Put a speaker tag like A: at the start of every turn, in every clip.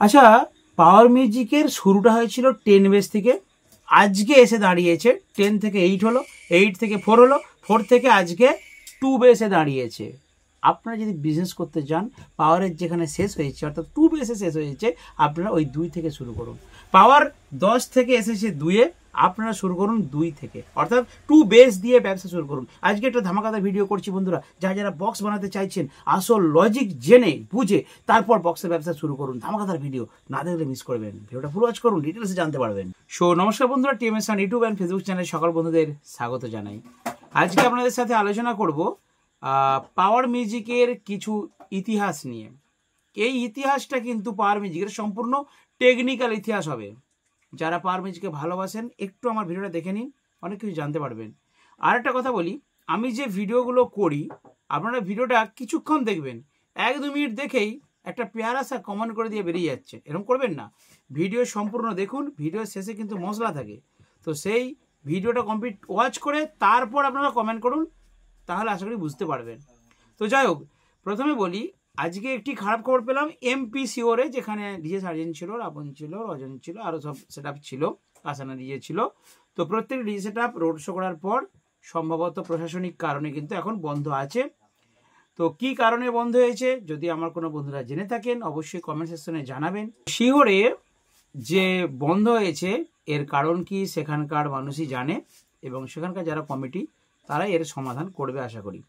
A: আচ্ছা, পাওয়ার মিউজিকের শুরুটা হয়েছিল 10 বেস থেকে, আজকে এসে দাঁড়িয়েছে 10 থেকে 8 হলো, 8 থেকে 4 হলো, 4 থেকে আজকে 2 বেসে দাঁড়িয়েছে। আপনারা যদি বিজনেস করতে চান, পাওয়ারের যেখানে শেষ হয়েছে অর্থাৎ 2 বেসে শেষ হয়েছে, আপনারা ওই 2 থেকে শুরু করুন। পাওয়ার 10 থেকে এসেছে 2-এ, আপনারা শুরু করুন 2 থেকে, অর্থাৎ 2 বেস দিয়ে ব্যবসা শুরু করুন। আজকে একটা ধামাকাদার ভিডিও করছি বন্ধুরা, যারা বক্স বানাতে চাইছেন আসল লজিক জেনে বুঝে তারপর বক্সের ব্যবসা শুরু করুন। ধামাকাদার ভিডিও না দেখলে মিস করবেন, ভিডিওটা পুরো ওয়াচ করুন, ডিটেলসে জানতে পারবেন। সো নমস্কার বন্ধুরা, টিএমএস ইউটিউব অ্যান্ড ফেসবুক চ্যানেলে সকল বন্ধুদের স্বাগত জানাই। আজকে আপনাদের সাথে আলোচনা করব পাওয়ার মিউজিকের কিছু ইতিহাস নিয়ে। এই ইতিহাসটা কিন্তু পাওয়ার মিউজিকের সম্পূর্ণ টেকনিক্যাল ইতিহাস হবে। যারা পাওয়ার মিউজিককে ভালোবাসেন একটু আমার ভিডিওটা দেখে নিন, অনেক কিছু জানতে পারবেন। আর একটা কথা বলি, আমি যে ভিডিওগুলো করি আপনারা ভিডিওটা কিছুক্ষণ দেখবেন, 1-2 মিনিট দেখেই একটা পেয়ারাসা কমেন্ট করে দিয়ে বেরিয়ে যাচ্ছে, এরকম করবেন না। ভিডিও সম্পূর্ণ দেখুন, ভিডিওর শেষে কিন্তু মশলা থাকে, তো সেই ভিডিওটা কমপ্লিট ওয়াচ করে তারপর আপনারা কমেন্ট করুন, তাহলে আশা করি বুঝতে পারবেন। তো যাই হোক, প্রথমে বলি, আজকে একটি খারাপ খবর পেলাম এমপিসিওরে, যেখানে ডিজে সার্জেন ছিল, রাবণ ছিল, রজন ছিল, আরও সব সেট আপ ছিল, আসানা ডিজে ছিল। তো প্রত্যেক DJ set up road show করার পর সম্ভবত প্রশাসনিক কারণে কিন্তু এখন বন্ধ আছে। তো কি কারণে বন্ধ হয়েছে যদি আমার কোনো বন্ধুরা জেনে থাকেন অবশ্যই কমেন্ট সেকশনে জানাবেন। শিওরে যে বন্ধ হয়েছে এর কারণ কি সেখানকার মানুষই জানে, এবং সেখানকার যারা কমিটি তারাই এর সমাধান করবে আশা করি।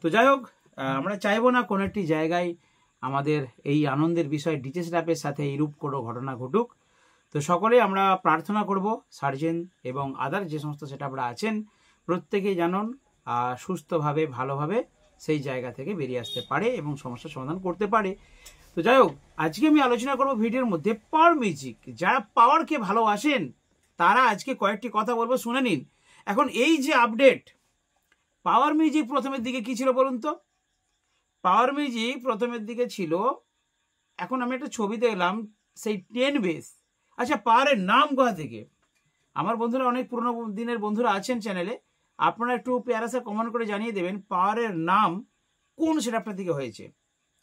A: তো যাই হোক, আমরা চাইবো না কোনো একটি জায়গায় আমাদের এই আনন্দের বিষয় ডিজে সেটআপের সাথে এইরূপ কোনো ঘটনা ঘটুক। তো সকলে আমরা প্রার্থনা করব সার্জেন এবং আদার যে সমস্ত সেটআপরা আছেন প্রত্যেকেই জানুন সুস্থভাবে ভালোভাবে সেই জায়গা থেকে বেরিয়ে আসতে পারে এবং সমস্যার সমাধান করতে পারে। তো যাই হোক, আজকে আমি আলোচনা করব ভিডিওর মধ্যে পাওয়ার মিউজিক। যারা পাওয়ারকে ভালোবাসেন তারা আজকে কয়েকটি কথা বলবো, শুনে নিন। এখন এই যে আপডেট, পাওয়ার মিউজিক প্রথমের দিকে কি ছিল বলুন তো? পাওয়ার মিউজিক প্রথমের দিকে ছিল, এখন আমি একটা ছবি দেখলাম, সেই 10 বেস। আচ্ছা, পাওয়ারের নাম কোথা থেকে? আমার বন্ধুরা অনেক পুরোনো দিনের বন্ধুরা আছেন চ্যানেলে, আপনারা একটু প্যারাসা কমেন্ট করে জানিয়ে দেবেন পাওয়ারের নাম কোন সেটআপটা থেকে হয়েছে।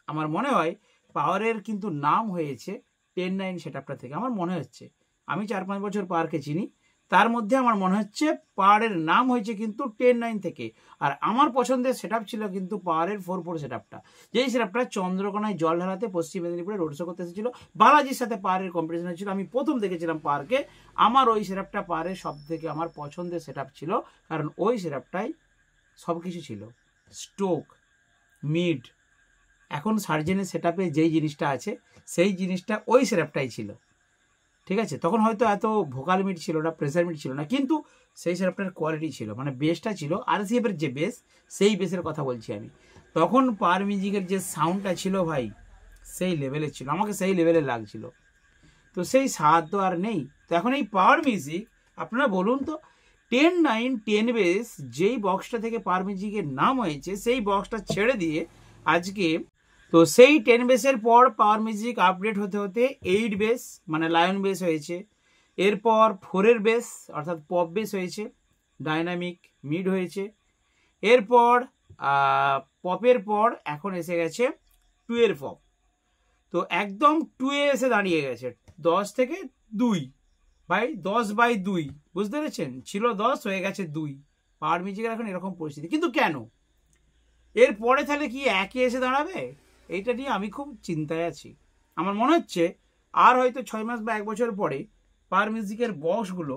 A: আমার মনে হয় পাওয়ারের কিন্তু নাম হয়েছে 10-9 সেটআপটা থেকে, আমার মনে হচ্ছে। আমি 4-5 বছর পাওয়ারকে চিনি, তার মধ্যে আমার মনে হচ্ছে পাওয়ারের নাম হয়েছে কিন্তু 10-9 থেকে। আর আমার পছন্দের সেটআপ ছিল কিন্তু পাওয়ারের 4-4 সেটআপটা, যেই সেটআপটা চন্দ্রকোনায় জল ঢালাতে পশ্চিম মেদিনীপুরে রোড শো করতে এসেছিল, বালাজির সাথে পাওয়ারের কম্পিটিশন হয়েছিল। আমি প্রথম দেখেছিলাম পাওয়ারকে, আমার ওই সেটআপটা পাওয়ারের সব থেকে আমার পছন্দের সেটআপ ছিল, কারণ ওই সেটআপটাই সব কিছু ছিল, স্টোক, মিড। এখন সার্জেনের সেটআপে যেই জিনিসটা আছে সেই জিনিসটা ওই সেটআপটাই ছিল, ঠিক আছে? তখন হয়তো এত ভোকাল মিট ছিল না, প্রেসার মিট ছিল না, কিন্তু সেই সেটআপটার কোয়ালিটি ছিল, মানে বেসটা ছিল আরসিএফের যে বেস, সেই বেসের কথা বলছি আমি। তখন পাওয়ার মিউজিকের যে সাউন্ডটা ছিল ভাই, সেই লেভেলের ছিল, আমাকে সেই লেভেলে লাগছিল। তো সেই স্বাদ তো আর নেই। তো এখন এই পাওয়ার মিউজিক, আপনারা বলুন তো, 10-9 10 বেস যেই বক্সটা থেকে পাওয়ার মিউজিকের নাম হয়েছে, সেই বক্সটা ছেড়ে দিয়ে আজকে, তো সেই 10 বেসের পর পাওয়ার মিউজিক আপডেট হতে হতে 8 বেস মানে লায়ন বেস হয়েছে, এরপর 4-এর বেস অর্থাৎ পপ বেস হয়েছে, ডাইনামিক মিড হয়েছে, এরপর পপের পর এখন এসে গেছে 2-এর পপ। তো একদম 2-এ এসে দাঁড়িয়ে গেছে, 10 থেকে 2 ভাই, 10/2, বুঝতে পেরেছেন? ছিল 10 হয়ে গেছে 2। পাওয়ার মিউজিকের এখন এরকম পরিস্থিতি, কিন্তু কেন? এরপরে তাহলে কি একে এসে দাঁড়াবে? এইটা নিয়ে আমি খুব চিন্তায় আছি। আমার মনে হচ্ছে আর হয়তো 6 মাস বা 1 বছর পরে পাওয়ার মিউজিকের বক্সগুলো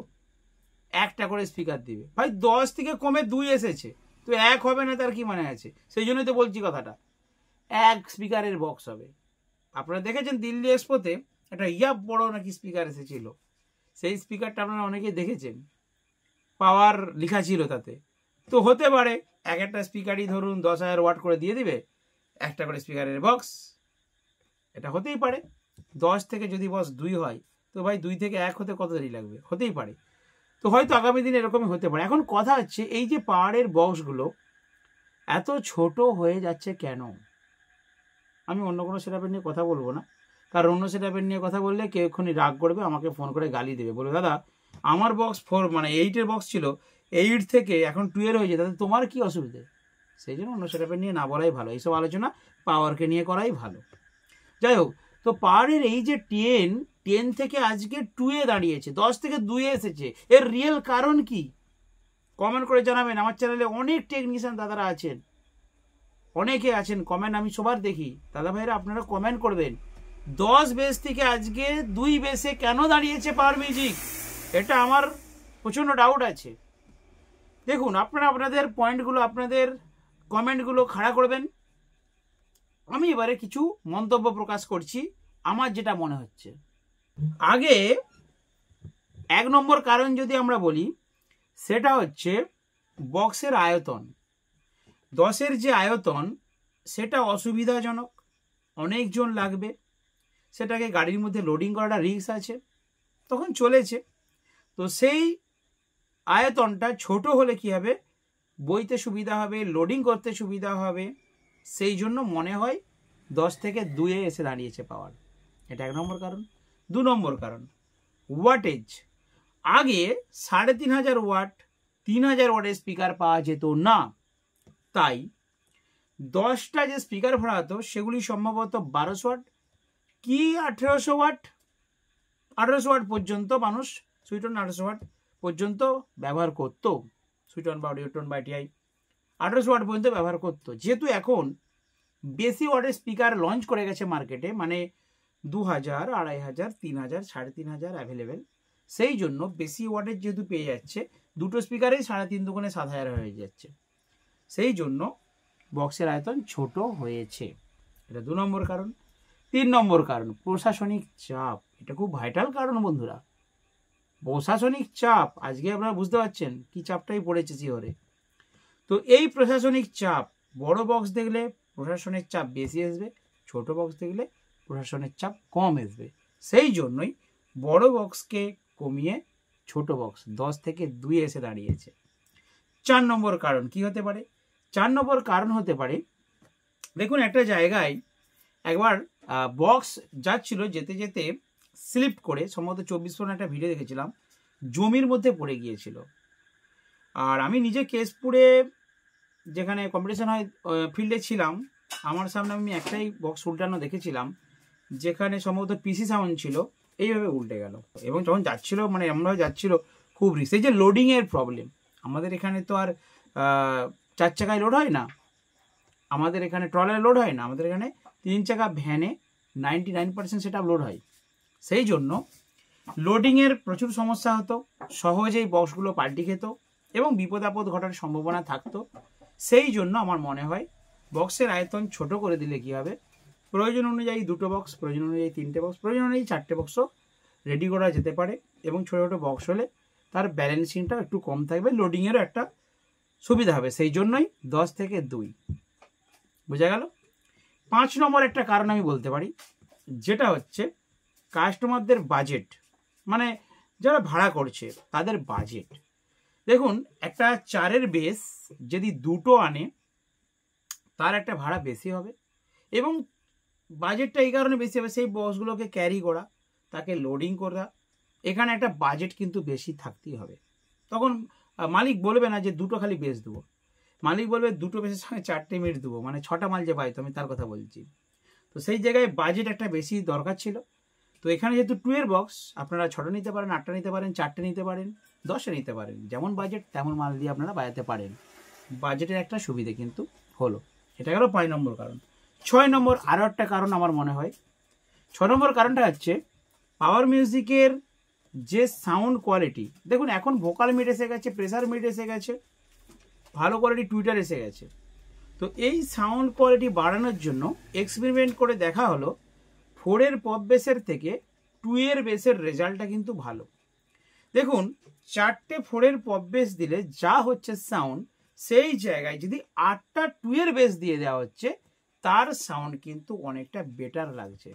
A: একটা করে স্পিকার দিবে। ভাই 10 থেকে কমে 2 এসেছে, তো 1 হবে না, তার কি মানে আছে? সেই জন্যই তো বলছি কথাটা, 1 স্পিকারের বক্স হবে। আপনারা দেখেছেন দিল্লি এক্সপোতে একটা বড় নাকি স্পিকার এসেছিল, সেই স্পিকারটা আপনারা অনেকেই দেখেছেন, পাওয়ার লেখা ছিল তাতে। তো হতে পারে একটা স্পিকারই ধরুন 10,000 ওয়াট করে দিয়ে দিবে, একটা করে স্পিকারের বক্স, এটা হতেই পারে। 10 থেকে যদি বক্স 2 হয়, তো ভাই 2 থেকে 1 হতে কত দেরি লাগবে? হতেই পারে। তো হয়তো আগামী দিনে এরকমই হতে পারে। এখন কথা হচ্ছে, এই যে পাওয়ারের বক্সগুলো এত ছোট হয়ে যাচ্ছে কেন? আমি অন্য কোনো সেটআপের নিয়ে কথা বলবো না, কারণ অন্য সেটআপের নিয়ে কথা বললে কেউ এক্ষুনি রাগ করবে, আমাকে ফোন করে গালি দেবে, বলবে দাদা আমার বক্স 4 মানে 8-এর বক্স ছিল, 8 থেকে এখন 2-এর হয়েছে, তাতে তোমার কি অসুবিধে? সেই জন্য অন্য সেটআপের নিয়ে না বলাই ভালো, এইসব আলোচনা পাওয়ারকে নিয়ে করাই ভালো। যাই হোক, তো পাওয়ারের এই যে 10 থেকে আজকে 2-এ দাঁড়িয়েছে, 10 থেকে 2-এ এসেছে, এর রিয়েল কারণ কি? কমেন্ট করে জানাবেন। আমার চ্যানেলে অনেক টেকনিশিয়ান দাদারা আছেন, অনেকে আছেন, কমেন্ট আমি সবার দেখি। দাদা ভাইরা আপনারা কমেন্ট করবেন 10 বেস থেকে আজকে 2 বেসে কেন দাঁড়িয়েছে পাওয়ার মিউজিক, এটা আমার প্রচণ্ড ডাউট আছে। দেখুন আপনারা আপনাদের পয়েন্টগুলো, আপনাদের কমেন্টগুলো খাড়া করবেন। আমি এবারে কিছু মন্তব্য প্রকাশ করছি আমার যেটা মনে হচ্ছে। আগে 1 নম্বর কারণ যদি আমরা বলি, সেটা হচ্ছে বক্সের আয়তন। 10-এর যে আয়তন সেটা অসুবিধাজনক, অনেকজন লাগবে, সেটাকে গাড়ির মধ্যে লোডিং করাটা রিস্ক আছে, তখন চলেছে। তো সেই আয়তনটা ছোট হলে কি হবে, বইতে সুবিধা হবে, লোডিং করতে সুবিধা হবে, সেই জন্য মনে হয় 10 থেকে 2-এ এসে দাঁড়িয়েছে পাওয়ার। এটা 1 নম্বর কারণ। 2 নম্বর কারণ ওয়াটেজ। আগে 3500 ওয়াট 3000 ওয়াটের স্পিকার পাওয়া যেত না, তাই 10টা যে স্পিকার ভরা হতো সেগুলি সম্ভবত 1200 ওয়াট কি 1800 ওয়াট, 1800 ওয়াট পর্যন্ত মানুষ, সুইটন 1800 ওয়াট পর্যন্ত ব্যবহার করত, সুইটন বা অডিওটন বা টিআই 1800 ওয়াট পর্যন্ত ব্যবহার করত। যেহেতু এখন বেশি ওয়াটের স্পিকার লঞ্চ করে গেছে মার্কেটে, মানে 2000, 2500, 3000, 3500 অ্যাভেলেবেল, সেই জন্য বেশি ওয়াটের যেহেতু পেয়ে যাচ্ছে, দুটো স্পিকারেই 3.5 দুগুণে 7000 হয়ে যাচ্ছে, সেই জন্য বক্সের আয়তন ছোট হয়েছে। এটা 2 নম্বর কারণ। 3 নম্বর কারণ প্রশাসনিক চাপ। এটা খুব ভাইটাল কারণ বন্ধুরা, প্রশাসনিক চাপ। আজকে আপনারা বুঝতে পারছেন কি চাপটাই পড়েছে শিহরে। তো এই প্রশাসনিক চাপ, বড় বক্স দেখলে প্রশাসনিক চাপ বেশি আসবে, ছোট বক্স দেখলে প্রশাসনের চাপ কম আসবে, সেই জন্যই বড় বক্সকে কমিয়ে ছোট বক্স 10 থেকে 2 এসে দাঁড়িয়েছে। 4 নম্বর কারণ কি হতে পারে? 4 নম্বর কারণ হতে পারে, দেখুন একটা জায়গায় একবার বক্স যাচ্ছিল, যেতে যেতে স্লিপ করে, সম্ভবত 24 একটা ভিডিও দেখেছিলাম, জমির মধ্যে পড়ে গিয়েছিল। আর আমি নিজে কেশপুরে যেখানে কম্পিটিশন হয় ফিল্ডে ছিলাম, আমার সামনে আমি একটাই বক্স উল্টানো দেখেছিলাম, যেখানে সম্ভবত পিসি সাউন্ড ছিল, এইভাবে উল্টে গেল। এবং যখন যাচ্ছিল, মানে আমরা যাচ্ছিল, খুব রিস্ক। এই যে লোডিংয়ের প্রবলেম, আমাদের এখানে তো আর 4 চাকায় লোড হয় না, আমাদের এখানে ট্রলারে লোড হয় না, আমাদের এখানে 3 চাকা ভ্যানে 99% সেটা লোড হয়। সেই জন্য লোডিংয়ের প্রচুর সমস্যা হতো, সহজেই বক্সগুলো পাল্টি খেত এবং বিপদ আপদ ঘটার সম্ভাবনা থাকতো। সেই জন্য আমার মনে হয় বক্সের আয়তন ছোট করে দিলে কি হবে, প্রয়োজন অনুযায়ী 2টো বক্স, প্রয়োজন অনুযায়ী 3টে বক্স, প্রয়োজন অনুযায়ী 4টে বক্সও রেডি করা যেতে পারে। এবং ছোটো ছোটো বক্স হলে তার ব্যালেন্সিংটাও একটু কম থাকবে, লোডিংয়েরও একটা সুবিধা হবে। সেই জন্যই 10 থেকে 2। বোঝা গেল? 5 নম্বর একটা কারণ আমি বলতে পারি, যেটা হচ্ছে কাস্টমারদের বাজেট, মানে যারা ভাড়া করছে তাদের বাজেট। দেখুন একটা 4-এর বেস যদি 2টো আনে, তার একটা ভাড়া বেশি হবে, এবং বাজেটটা এই কারণে বেশি হবে, সেই বক্সগুলোকে ক্যারি করা, তাকে লোডিং করা, এখানে একটা বাজেট কিন্তু বেশি থাকতেই হবে। তখন মালিক বলবে না যে 2টো খালি বেস দেবো, মালিক বলবে 2টো বেসের সঙ্গে 4টে মিট দেবো, মানে 6টা মাল যে পাই তো, আমি তার কথা বলছি। তো সেই জায়গায় বাজেট একটা বেশি দরকার ছিল। তো এখানে যেহেতু 2-এর বক্স, আপনারা 6টা নিতে পারেন, 8টা নিতে পারেন, 4টে নিতে পারেন, 10-এ নিতে পারেন, যেমন বাজেট তেমন মাল দিয়ে আপনারা বাজাতে পারেন। বাজেটের একটা সুবিধে কিন্তু হলো। এটা গেল 5 নম্বর কারণ। 6 নম্বর আরও একটা কারণ আমার মনে হয়। 6 নম্বর কারণটা হচ্ছে পাওয়ার মিউজিকের যে সাউন্ড কোয়ালিটি। দেখুন এখন ভোকাল মিড এসে গেছে, প্রেসার মিড এসে গেছে, ভালো কোয়ালিটি টুইটার এসে গেছে। তো এই সাউন্ড কোয়ালিটি বাড়ানোর জন্য এক্সপেরিমেন্ট করে দেখা হলো 4-এর পপ বেসের থেকে 2-এর বেসের রেজাল্টটা কিন্তু ভালো। দেখুন 4টে 4-এর পপ বেস দিলে যা হচ্ছে সাউন্ড, সেই জায়গায় যদি 8টা 2-এর বেস দিয়ে দেওয়া হচ্ছে, তার সাউন্ড কিন্তু অনেকটা বেটার লাগছে।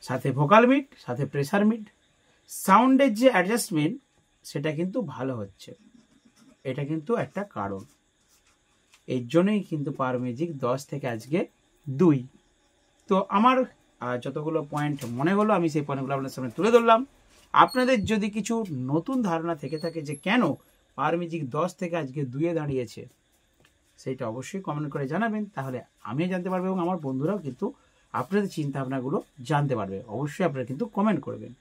A: সাথে ভোকাল মিড, সাথে প্রেসার মিড, সাউন্ডের যে অ্যাডজাস্টমেন্ট সেটা কিন্তু ভালো হচ্ছে। এটা কিন্তু একটা কারণ। এর জন্যই কিন্তু পাওয়ার মিউজিক 10 থেকে আজকে 2। তো আমার যতগুলো পয়েন্ট মনে হলো আমি সেই পয়েন্টগুলো আপনাদের সামনে তুলে ধরলাম। আপনাদের যদি কিছু নতুন ধারণা থেকে থাকে যে কেন পাওয়ার মিউজিক 10 থেকে আজকে 2-এ দাঁড়িয়েছে, সেইটা অবশ্যই কমেন্ট করে জানাবেন, তাহলে আমিও জানতে পারবো এবং আমার বন্ধুরাও কিন্তু আপনাদের চিন্তা ভাবনাগুলো জানতে পারবে। অবশ্যই আপনারা কিন্তু কমেন্ট করবেন।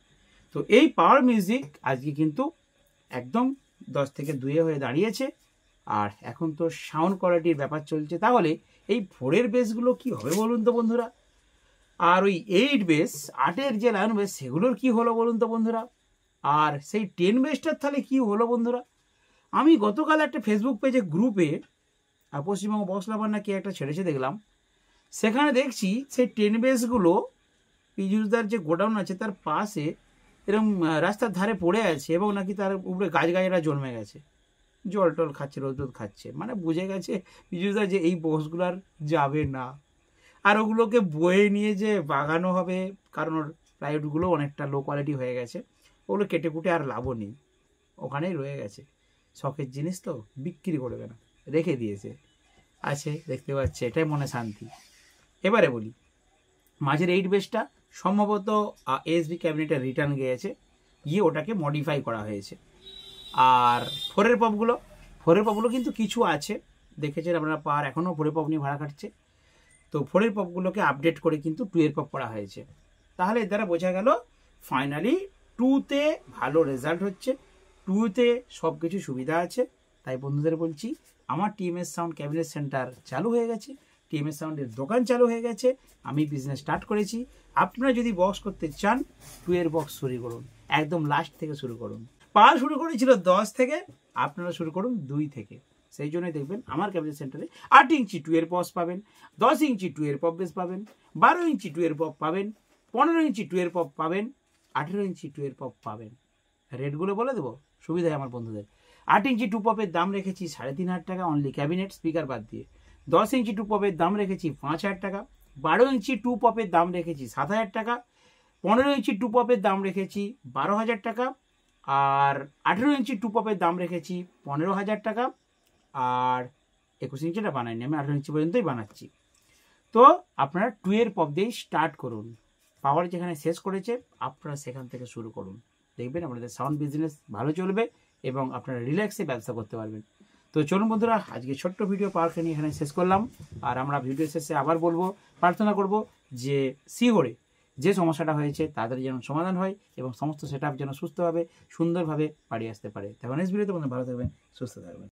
A: তো এই পাওয়ার মিউজিক আজকে কিন্তু একদম 10 থেকে 2 হয়ে দাঁড়িয়েছে। আর এখন তো সাউন্ড কোয়ালিটির ব্যাপার চলছে, তাহলে এই 4-এর বেসগুলো কি হবে বলুন তো বন্ধুরা? আর ওই 8 বেস 8-এর যে লায়ন বেস সেগুলোর কি হলো বলুন তো বন্ধুরা? আর সেই 10 বেসটার তাহলে কি হলো বন্ধুরা? আমি গতকাল একটা ফেসবুক পেজে গ্রুপে পশ্চিমবঙ্গ বক্স লাভার না কি একটা ছেড়েছে দেখলাম, সেখানে দেখছি সেই 10 বেসগুলো পিজুসদার যে গোডাউন আছে তার পাশে এরকম রাস্তার ধারে পড়ে আছে এবং নাকি তার উপরে গাছগাছরা জন্মে গেছে, জল টল খাচ্ছে, রোদ রোদ খাচ্ছে। মানে বুঝে গেছে পিজুসদা যে এই বক্সগুলো আর যাবে না, আর ওগুলোকে বয়ে নিয়ে যে বাগানো হবে, কারণ ওর প্লাইউডগুলো অনেকটা লো কোয়ালিটি হয়ে গেছে, ওগুলো কেটে কুটে আর লাভও নেই, ওখানেই রয়ে গেছে। শখের জিনিস তো বিক্রি করবে না, রেখে দিয়েছে, আছে দেখতে পাচ্ছে, এটাই মনে শান্তি। এবারে বলি, মাঝের 8 বেসটা সম্ভবত এসবি ক্যাবিনেটে রিটার্ন গিয়েছে, গিয়ে ওটাকে মডিফাই করা হয়েছে। আর 4-এর পপগুলো কিন্তু কিছু আছে, দেখেছেন আপনারা, পার এখনও 4-এর পপ নিয়ে ভাড়া কাটছে। তো 4-এর পপগুলোকে আপডেট করে কিন্তু 2-এর পপ করা হয়েছে। তাহলে এর দ্বারা বোঝা গেল ফাইনালি 2-তে ভালো রেজাল্ট হচ্ছে, 2-তে সব কিছু সুবিধা আছে। তাই বন্ধুদের বলছি, আমার টিএমএস সাউন্ড ক্যাবিনেট সেন্টার চালু হয়ে গেছে, টিএমএস সাউন্ডের দোকান চালু হয়ে গেছে, আমি বিজনেস স্টার্ট করেছি। আপনারা যদি বক্স করতে চান 2-এর বক্স শুরু করুন, একদম লাস্ট থেকে শুরু করুন। পার শুরু করেছিল 10 থেকে, আপনারা শুরু করুন 2 থেকে। সেই জন্যই দেখবেন আমার ক্যাবিনেট সেন্টারে 8 ইঞ্চি 2-এর বক্স পাবেন, 10 ইঞ্চি 2-এর পপ বেস পাবেন, 12 ইঞ্চি 2-এর পপ পাবেন, 15 ইঞ্চি 2-এর পপ পাবেন, 18 ইঞ্চি 2-এর পপ পাবেন। রেটগুলো বলে দেবো, সুবিধা হয় আমার বন্ধুদের। 8 ইঞ্চি 2 পপের দাম রেখেছি 3,500 টাকা অনলি, ক্যাবিনেট স্পিকার বাদ দিয়ে। 10 ইঞ্চি 2 পপের দাম রেখেছি 5,000 টাকা। 12 ইঞ্চি 2 পপের দাম রেখেছি 7,000 টাকা। 15 ইঞ্চি 2 পপের দাম রেখেছি 12,000 টাকা। আর 18 ইঞ্চি 2 পপের দাম রেখেছি 15,000 টাকা। আর 21 ইঞ্চিটা বানাইনি, আমি 18 ইঞ্চি পর্যন্তই বানাচ্ছি। তো আপনারা 2-এর পপ দিয়েই স্টার্ট করুন, পাওয়ার যেখানে শেষ করেছে আপনারা সেখান থেকে শুরু করুন, দেখবেন আপনাদের সাউন্ড বিজনেস ভালো চলবে এবং আপনারা রিল্যাক্সে ব্যবসা করতে পারবেন। তো চলুন বন্ধুরা, আজকে ছোট্ট ভিডিও পাওয়ারকে নিয়ে এখানে শেষ করলাম। আর আমরা ভিডিও শেষে আবার বলবো, প্রার্থনা করব যে শিগগিরই যে সমস্যাটা হয়েছে তাদের যেন সমাধান হয় এবং সমস্ত সেট আপ যেন সুস্থভাবে সুন্দরভাবে বাড়ি আসতে পারে। তখন নেক্সট ভিডিওতে ভালো থাকবেন, সুস্থ থাকবেন।